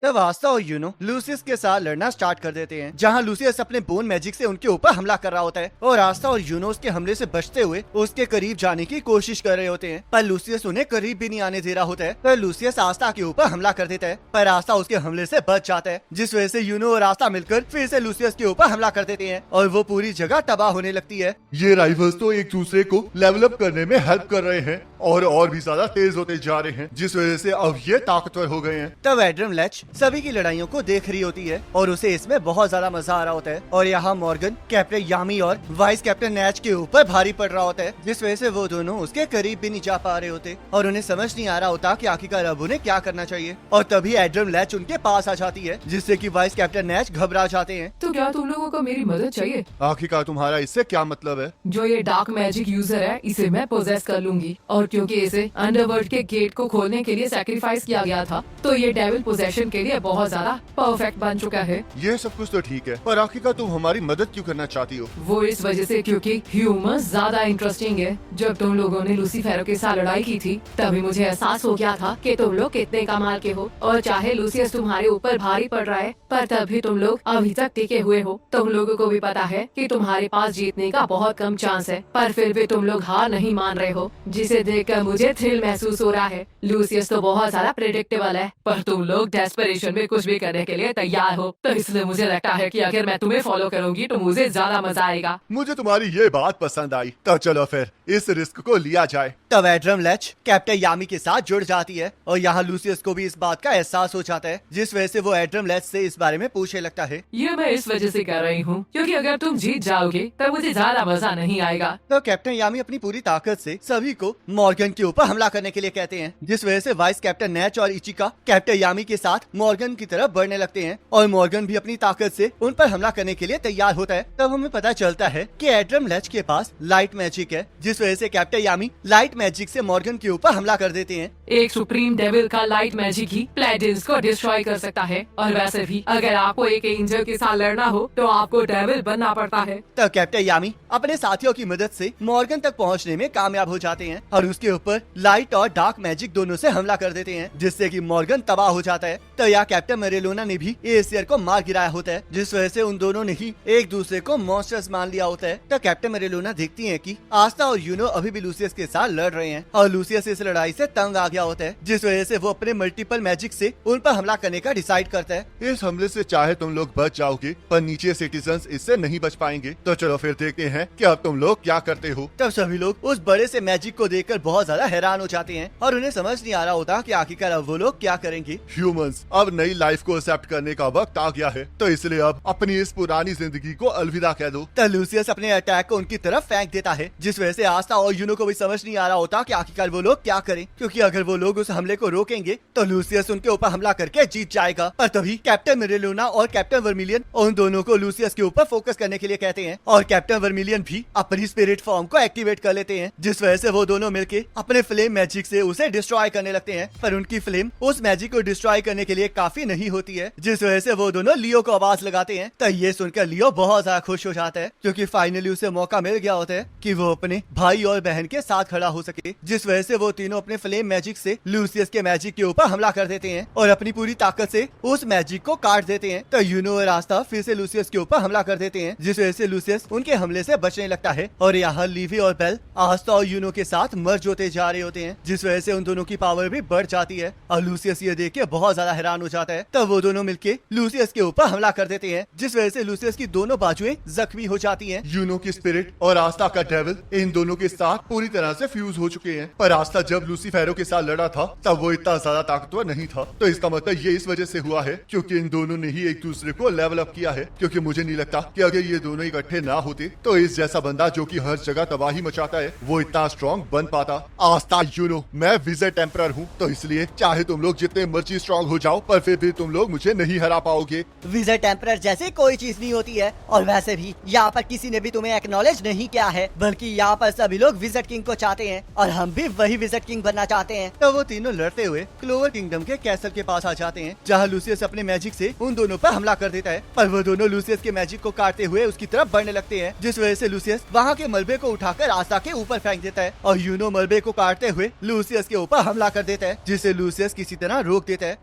तब आस्था और Uno Lucius के साथ लड़ना स्टार्ट कर देते हैं, जहाँ लूसियस अपने बोन मैजिक से उनके ऊपर हमला कर रहा होता है और आस्था और यूनो उसके हमले से बचते हुए उसके करीब जाने की कोशिश कर रहे होते हैं, पर लूसियस उन्हें करीब भी नहीं आने दे रहा होता है। पर लूसियस आस्था के ऊपर हमला कर देता है, पर आस्था उसके हमले से बच जाता है, जिस वजह से यूनो और आस्था मिलकर फिर से लूसियस के ऊपर हमला कर देते हैं और वो पूरी जगह तबाह होने लगती है। ये राइवल्स तो एक दूसरे को लेवल अप करने में हेल्प कर रहे हैं और भी ज्यादा तेज होते जा रहे हैं, जिस वजह से अब ये ताकतवर हो गए हैं। तब एड्रम लेच सभी की लड़ाइयों को देख रही होती है और उसे इसमें बहुत ज्यादा मजा आ रहा होता है। और यहाँ मॉर्गन कैप्टन यामी और वाइस कैप्टन नैच के ऊपर भारी पड़ रहा होता है, जिस वजह से वो दोनों उसके करीब भी नहीं जा पा रहे होते और उन्हें समझ नहीं आ रहा होता कि आखिरकार अब उन्हें क्या करना चाहिए। और तभी एड्रम लेच उनके पास आ जाती है, जिससे कि वाइस कैप्टन नैच घबरा जाते हैं। तो क्या तुम लोगों को मेरी मदद चाहिए? आखिरकार तुम्हारा इससे क्या मतलब है? जो ये डार्क मैजिक यूजर है, इसे मैं पोजेस कर लूंगी और क्योंकि इसे अंडरवर्ल्ड के गेट को खोलने के लिए सैक्रिफाइस किया गया था, तो ये डेविल पोजेशन के लिए बहुत ज्यादा परफेक्ट बन चुका है। ये सब कुछ तो ठीक है, पर आखिरकार तुम हमारी मदद क्यों करना चाहती हो? वो इस वजह से क्योंकि ह्यूमंस ज्यादा इंटरेस्टिंग है। जब तुम लोगों ने लूसीफेरो के साथ लड़ाई की थी, तभी मुझे एहसास हो गया था कि तुम लोग कितने कमाल के हो और चाहे लूसियस तुम्हारे ऊपर भारी पड़ रहा है, पर तब भी तुम लोग अभी तक टिके हुए हो। तुम लोगों को भी पता है कि तुम्हारे पास जीतने का बहुत कम चांस है, पर फिर भी तुम लोग हार नहीं मान रहे हो, जिसे देखकर मुझे थ्रिल महसूस हो रहा है। लूसियस तो बहुत ज्यादा प्रेडिक्टेबल है, पर तुम लोग डेस्परेशन में कुछ भी करने के लिए तैयार हो, तो इसलिए मुझे लगता है कि अगर मैं तुम्हें फॉलो करूंगी तो मुझे ज्यादा मजा आएगा। मुझे तुम्हारी ये बात पसंद आई, तो चलो फिर इस रिस्क को लिया जाए। तब एड्रम लेच कैप्टन यामी के साथ जुड़ जाती है और यहाँ लूसियस को भी इस बात का एहसास हो जाता है, जिस वजह से वो एड्रम लेच से इस बारे में पूछने लगता है। ये मैं इस वजह से कर रही हूँ क्योंकि अगर तुम जीत जाओगे तब मुझे ज्यादा मजा नहीं आएगा। तो कैप्टन यामी अपनी पूरी ताकत से सभी को मॉर्गन के ऊपर हमला करने के लिए कहते हैं, जिस वजह से वाइस कैप्टन नैच और इचिका कैप्टन यामी के साथ मॉर्गन की तरफ बढ़ने लगते हैं और मॉर्गन भी अपनी ताकत से उन पर हमला करने के लिए तैयार होता है। तब हमें पता चलता है कि एड्रम लेच के पास लाइट मैजिक है, जिस वजह से कैप्टन यामी लाइट मैजिक से मॉर्गन के ऊपर हमला कर देते हैं। एक सुप्रीम डेविल का लाइट मैजिक ही प्लेडिन्स को डिस्ट्रॉय कर सकता है, और वैसे भी अगर आपको एक एंजल के साथ लड़ना हो तो आपको डेविल बनना पड़ता है। तब कैप्टन यामी अपने साथियों की मदद से मॉर्गन तक पहुंचने में कामयाब हो जाते हैं और उसके ऊपर लाइट और डार्क मैजिक दोनों से हमला कर देते हैं, जिससे कि मॉर्गन तबाह हो जाता है। तो यहाँ कैप्टन मेरेलोना ने भी एसियर को मार गिराया होता है, जिस वजह से उन दोनों ने ही एक दूसरे को मॉन्स्टर्स मान लिया होता है। तो कैप्टन मेरेलोना देखती है कि आस्था और यूनो अभी भी लूसियस के साथ लड़ रहे हैं और लूसियस इस लड़ाई से तंग आ गया होता है, जिस वजह से वो अपने मल्टीपल मैजिक से उन पर हमला करने का डिसाइड करता है। इस हमले से चाहे तुम लोग बच जाओगे, पर नीचे सिटीजन्स इससे नहीं बच पाएंगे। तो चलो फिर देखते हैं कि अब तुम लोग क्या करते हो। तब सभी लोग उस बड़े से मैजिक को देखकर बहुत ज्यादा हैरान हो जाते हैं और उन्हें समझ नहीं आ रहा होता कि आखिरकार अब वो लोग क्या करेंगे। ह्यूमंस, अब नई लाइफ को एक्सेप्ट करने का वक्त आ गया है, तो इसलिए अब अपनी इस पुरानी जिंदगी को अलविदा कह दो। तब लूसियस अपने अटैक को उनकी तरफ फेंक देता है, जिस वजह से आस्था और यूनो को भी समझ नहीं आ रहा होता कि आखिरकार वो लोग क्या करें, क्योंकि अगर वो लोग उस हमले को रोकेंगे तो लूसियस उनके ऊपर हमला करके जीत जाएगा। पर तभी कैप्टन मेरेलोना और कैप्टन वर्मिलियन उन दोनों को लूसियस के ऊपर फोकस करने के लिए कहते हैं और कैप्टन वर्मिलियन भी अपनी स्पिरिट फॉर्म को एक्टिवेट कर लेते हैं, जिस वजह से वो दोनों मिलके अपने फ्लेम मैजिक से उसे डिस्ट्रॉय करने लगते हैं। पर उनकी फ्लेम उस मैजिक को डिस्ट्रॉय करने के लिए काफी नहीं होती है, जिस वजह से वो दोनों लियो को आवाज लगाते हैं। तो ये सुनकर लियो बहुत ज्यादा खुश हो जाता है, क्योंकि फाइनली उसे मौका मिल गया होता है कि वो अपने भाई और बहन के साथ खड़ा हो सके, जिस वजह से वो तीनों अपने फ्लेम मैजिक से लूसियस के मैजिक के ऊपर हमला कर देते हैं और अपनी पूरी ताकत से उस मैजिक को काट देते हैं। तो यूनो और आस्था फिर से लूसियस के ऊपर हमला कर देते हैं, जिस वजह से लूसियस उनके हमले से बचने लगता है और यहाँ लीवी और बेल आस्था और यूनो के साथ मर्ज होते जा रहे होते हैं, जिस वजह से उन दोनों की पावर भी बढ़ जाती है और लूसियस ये देख के बहुत ज्यादा हैरान हो जाता है। तब वो दोनों मिलके लूसियस के ऊपर हमला कर देते हैं, जिस वजह से लूसियस की दोनों बाजुएं जख्मी हो जाती हैं। यूनो की स्पिरिट और आस्था का डेविल इन दोनों के साथ पूरी तरह से फ्यूज हो चुके हैं, पर आस्था जब लूसीफेरो के साथ लड़ा था तब वो इतना ज्यादा ताकतवर नहीं था। तो इसका मतलब ये इस वजह से हुआ है क्योंकि इन दोनों ने ही एक दूसरे को लेवल अप किया है, क्योंकि मुझे नहीं लगता कि अगर ये दोनों इकट्ठे ना होते तो इस जैसा बंदा जो कि हर जगह तबाही मचाता है वो इतना स्ट्रॉन्ग बन पाता। आस्था, यूनो, मैं विजय टेम्परर हूँ, तो इसलिए चाहे तुम लोग जितने मर्जी स्ट्रॉन्ग हो जाओ, पर फिर भी तुम लोग मुझे नहीं हरा पाओगे। विजय टेम्परर जैसे कोई चीज नहीं होती है, और वैसे भी यहाँ पर किसी ने भी तुम्हें एक्नॉलेज नहीं किया है, बल्कि यहाँ पर सभी लोग विजिट किंग को चाहते हैं और हम भी वही विजिट किंग बनना चाहते हैं। तो वो तीनों लड़ते हुए क्लोवर किंगडम के कैसल के पास आ जाते हैं, जहाँ लूसियस अपने मैजिक से उन दोनों पर हमला कर देता है, पर वो दोनों लूसियस के मैजिक को काटते हुए उसकी तरफ बढ़ने लगते हैं, जिस वजह से लूसियस वहाँ के मलबे को उठाकर आस्था के ऊपर फेंक देता है और यूनो मलबे को काटते हुए लूसियस के ऊपर हमला कर देता है, जिसे लूसियस किसी तरह रोक देता है।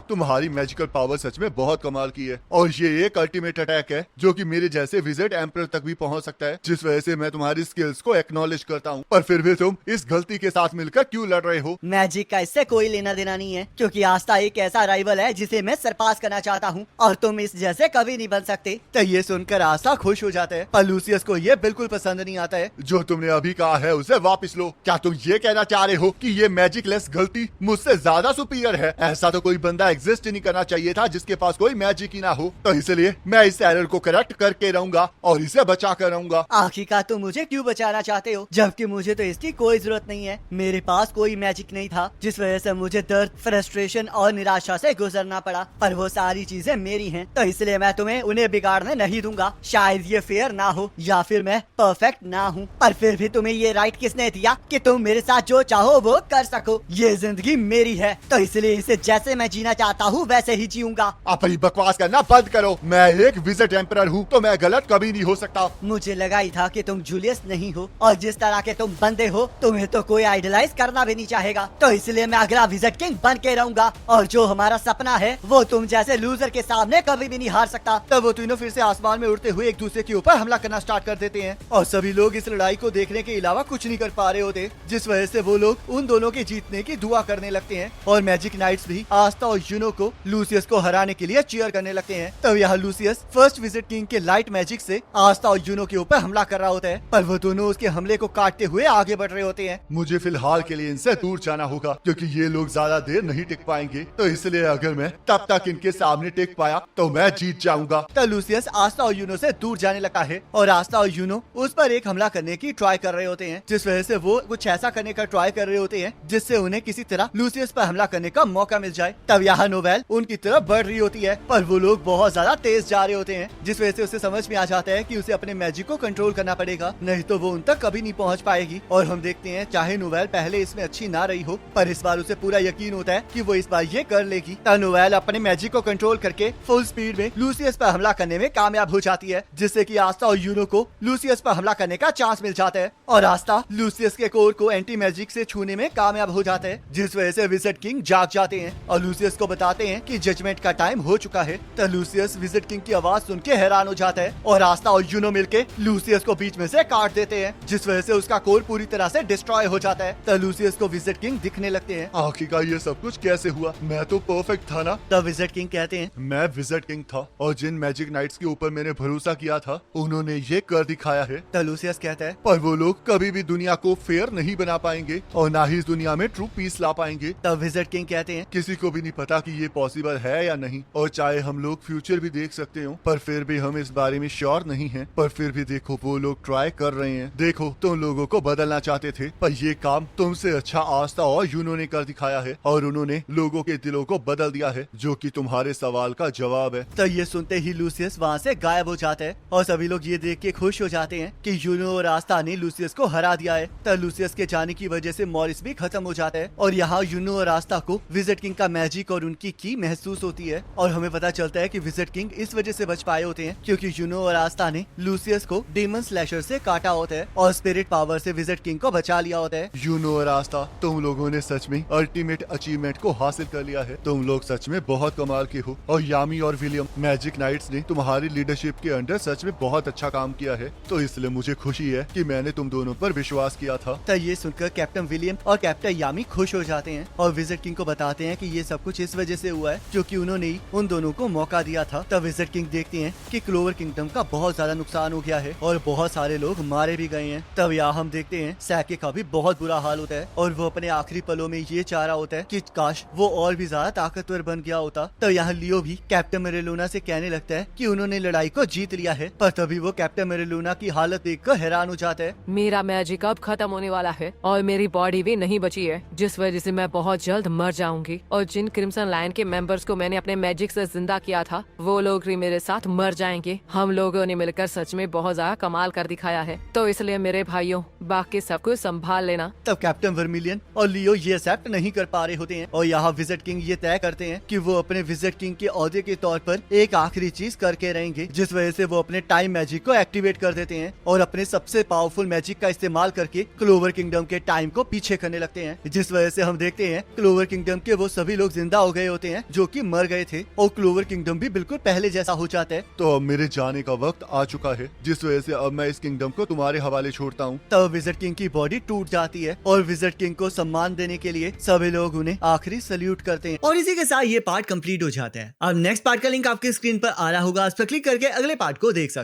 तुम्हारी मैजिकल पावर सच में बहुत कमाल की है और ये एक अल्टीमेट अटैक है जो कि मेरे जैसे विजिट एम्परर तक भी पहुंच सकता है, जिस वजह से मैं तुम्हारी स्किल्स को एक्नॉलेज करता हूँ। पर फिर भी तुम इस गलती के साथ मिलकर क्यों लड़ रहे हो? मैजिक का इससे कोई लेना देना नहीं है, क्योंकि आस्था एक ऐसा राइवल है जिसे मैं सरपास करना चाहता हूँ और तुम इस जैसे कभी नहीं बन सकते। तो ये सुनकर आस्था खुश हो जाता है, पर लूसियस को ये बिल्कुल पसंद नहीं आता है। जो तुमने अभी कहा है उसे वापस लो। क्या तुम ये कहना चाह रहे हो कि ये मैजिक लेस गलती मुझसे ज्यादा सुपीरियर है? ऐसा तो कोई बंदा एग्जिस्ट ही नहीं करना चाहिए था जिसके पास कोई मैजिक ही ना हो। तो इसलिए मैं इस एरर को करेक्ट करके रहूंगा और इसे बचा कर रहूंगा। आखिरकार तुम मुझे क्यों बचाना चाहते हो, जबकि मुझे तो इसकी कोई जरूरत नहीं है। मेरे पास कोई मैजिक नहीं था, जिस वजह से मुझे दर्द, फ्रस्ट्रेशन और निराशा से गुजरना पड़ा। पर वो सारी चीजें मेरी हैं, तो इसलिए मैं तुम्हें उन्हें बिगाड़ने नहीं दूंगा। शायद ये फेयर ना हो या फिर मैं परफेक्ट ना हूँ, पर फिर भी तुम्हें ये राइट किसने दिया कि तुम मेरे साथ जो चाहो वो कर सको? ये जिंदगी मेरी है, तो इसलिए इसे जैसे मैं जीना चाहता हूँ वैसे ही जीऊंगा। अपनी बकवास करना बंद करो। मैं एक विजिट एम्परर हूँ, तो मैं गलत कभी नहीं हो सकता। मुझे लगा ही था कि तुम जूलियस नहीं हो, और जिस तरह के तुम बंदे हो तुम्हें तो कोई आइडलाइज करना भी नहीं चाहेगा। तो इसलिए मैं अगला विजिट किंग बन के रहूंगा, और जो हमारा सपना है वो तुम जैसे लूजर के सामने कभी भी नहीं हार सकता। तब वो तीनों फिर से आसमान में उड़ते हुए एक दूसरे के ऊपर हमला करना स्टार्ट कर देते हैं, और सभी लोग इस लड़ाई को देखने के अलावा कुछ नहीं कर पा रहे होते, जिस वजह से वो लोग उन दोनों के जीतने की दुआ करने लगते हैं। और मैजिक नाइट्स भी आस्था और यूनो को लूसियस को हराने के लिए चीयर करने लगते हैं। तब यहाँ लूसियस फर्स्ट विजिट किंग के लाइट मैजिक से आस्था और यूनो के ऊपर हमला कर रहा होता है, पर वो दोनों उसके हमले को काटते हुए आगे बढ़ रहे होते हैं। मुझे फिलहाल के लिए इनसे दूर जाना होगा, क्योंकि ये लोग ज्यादा देर नहीं टिक पाएंगे। तो इसलिए अगर मैं तब तक इनके सामने टिक पाया तो मैं जीत जाऊंगा। तब लूसियस आस्था और यूनो से दूर जाने लगा है, और आस्था और यूनो उस पर एक हमला करने की ट्राई कर रहे होते हैं, जिस वजह से वो कुछ ऐसा करने का ट्राई कर रहे होते हैं जिससे उन्हें किसी तरह लूसियस पर हमला करने का मौका मिल जाए। तब यहाँ नोवेल उनकी तरफ बढ़ रही होती है, पर वो लोग बहुत ज्यादा तेज जा रहे होते हैं, जिस वजह से उसे समझ में आ जाता है कि उसे अपने मैजिक को कंट्रोल करना पड़ेगा, नहीं तो वो उन तक कभी नहीं पहुँच पाएगी। और हम देखते हैं चाहे नोवेल पहले इसमें अच्छी ना रही हो, पर इस बार उसे पूरा यकीन होता है कि वो इस बार ये कर लेगी। तब नोवेल अपने मैजिक को कंट्रोल करके फुल स्पीड में लूसियस पर हमला करने में कामयाब हो जाती है, जिससे कि आस्था और यूनो को लूसियस पर हमला करने का चांस मिल जाता है, और आस्था लूसियस के कोर को एंटी मैजिक से छूने में कामयाब हो जाता है, जिस वजह से विजिट किंग जाग जाते हैं और लूसियस को बताते हैं कि जजमेंट का टाइम हो चुका है। तो लूसियस विजिट किंग की आवाज सुन के हैरान हो जाता है, और आस्था और यूनो मिलके लूसियस को बीच में से काट देते हैं, जिस वजह से उसका कोर पूरी तरह से डिस्ट्रॉय हो जाता है। तो लूसियस को विजिट किंग दिखने लगते हैं। आखिरकार ये सब कुछ कैसे हुआ? मैं तो परफेक्ट था ना? तब विजिट किंग कहते हैं, मैं विजिट किंग था, और जिन मैजिक नाइट्स के ऊपर मैंने भरोसा किया था उन्होंने ये कर दिखाया है। तो लूसियस कहता है, पर वो लोग कभी भी दुनिया को फेयर नहीं बना पाएंगे, और ना ही इस दुनिया में ट्रू पीस ला पाएंगे। तब विजिट किंग कहते हैं, किसी को भी नहीं पता कि ये पॉसिबल है या नहीं, और चाहे हम लोग फ्यूचर भी देख सकते हो, पर फिर भी हम इस बारे में श्योर नहीं हैं। पर फिर भी देखो वो लोग ट्राई कर रहे हैं। देखो तुम लोगों को बदलना चाहते थे, पर ये काम तुमसे अच्छा आस्था और यूनो ने कर दिखाया है, और उन्होंने लोगों के दिलों को बदल दिया है, जो कि तुम्हारे सवाल का जवाब है। तो ये सुनते ही लूसियस वहाँ से गायब हो जाता है, और सभी लोग ये देख के खुश हो जाते हैं कि यूनो और आस्था ने लूसियस को हरा दिया है। तो लूसियस के जाने की वजह से मॉरिस भी खत्म हो जाता है, और यहाँ यूनो और आस्था को विजिट किंग का मैजिक और उनकी की महसूस होती है, और हमें पता चलता है कि विजिट किंग इस वजह से बच पाए होते हैं क्योंकि यूनो और आस्था ने लूसियस को डेमन स्लैशर से काटा होता है, और स्पिरिट पावर से विजिट किंग को बचा लिया होता है। यूनो और आस्था, तुम लोगों ने सच में अल्टीमेट अचीवमेंट को हासिल कर लिया है। तुम लोग सच में बहुत कमाल के हो, और यामी और विलियम मैजिक नाइट्स ने तुम्हारी लीडरशिप के अंडर सच में बहुत अच्छा काम किया है। तो इसलिए मुझे खुशी है कि मैंने तुम दोनों पर विश्वास किया था। तो ये सुनकर कैप्टन विलियम और कैप्टन यामी खुश हो जाते हैं, और विजिट किंग को बताते हैं कि ये सब कुछ इस वजह से हुआ है क्योंकि उन्होंने ही उन दोनों को मौका दिया था। तब विजिट किंग देखते हैं कि क्लोवर किंगडम का बहुत ज्यादा नुकसान हो गया है, और बहुत सारे लोग मारे भी गए हैं। तब यहाँ हम देखते हैं सैके का भी बहुत बुरा हाल होता है, और वो अपने आखिरी पलों में ये चाह रहा होता है कि काश वो और भी ज्यादा ताकतवर बन गया होता। तो यहाँ लियो भी कैप्टन मेरेलोना से कहने लगता है कि उन्होंने लड़ाई को जीत लिया है, पर तभी वो कैप्टन मेरेलोना की हालत देखकर हैरान हो जाता है। मेरा मैजिक अब खत्म होने वाला है और मेरी बॉडी भी नहीं बची है, जिस वजह से मैं बहुत जल्द मर जाऊंगी, और जिन क्रिम्सन लायन के मेंबर्स को मैंने अपने मैजिक से जिंदा किया था वो लोग भी मेरे साथ मर जाएंगे। हम लोगों ने मिलकर सच में बहुत ज्यादा कमाल कर दिखाया है, तो इसलिए मेरे भाइयों बाकी सब कुछ संभाल लेना। तब कैप्टन वर्मिलियन और लियो ये एक्सेप्ट नहीं कर पा रहे होते हैं, और यहाँ विजिट किंग ये तय करते हैं कि वो अपने विजिट किंग के औहदे के तौर पर एक आखिरी चीज करके रहेंगे, जिस वजह से वो अपने टाइम मैजिक को एक्टिवेट कर देते हैं, और अपने सबसे पावरफुल मैजिक का इस्तेमाल करके क्लोवर किंग किंगडम के टाइम को पीछे करने लगते हैं, जिस वजह से हम देखते हैं क्लोवर किंगडम के वो सभी लोग जिंदा हो गए होते हैं जो कि मर गए थे, और क्लोवर किंगडम भी बिल्कुल पहले जैसा हो जाता है। तो अब मेरे जाने का वक्त आ चुका है, जिस वजह से अब मैं इस किंगडम को तुम्हारे हवाले छोड़ता हूँ। तब विज़र्ड किंग की बॉडी टूट जाती है और विज़र्ड किंग को सम्मान देने के लिए सभी लोग उन्हें आखिरी सल्यूट करते हैं। और इसी के साथ ये पार्ट कंप्लीट हो जाता है। अब नेक्स्ट पार्ट का लिंक आपके स्क्रीन पर आ रहा होगा, उस पर क्लिक करके अगले पार्ट को देख सकते हैं।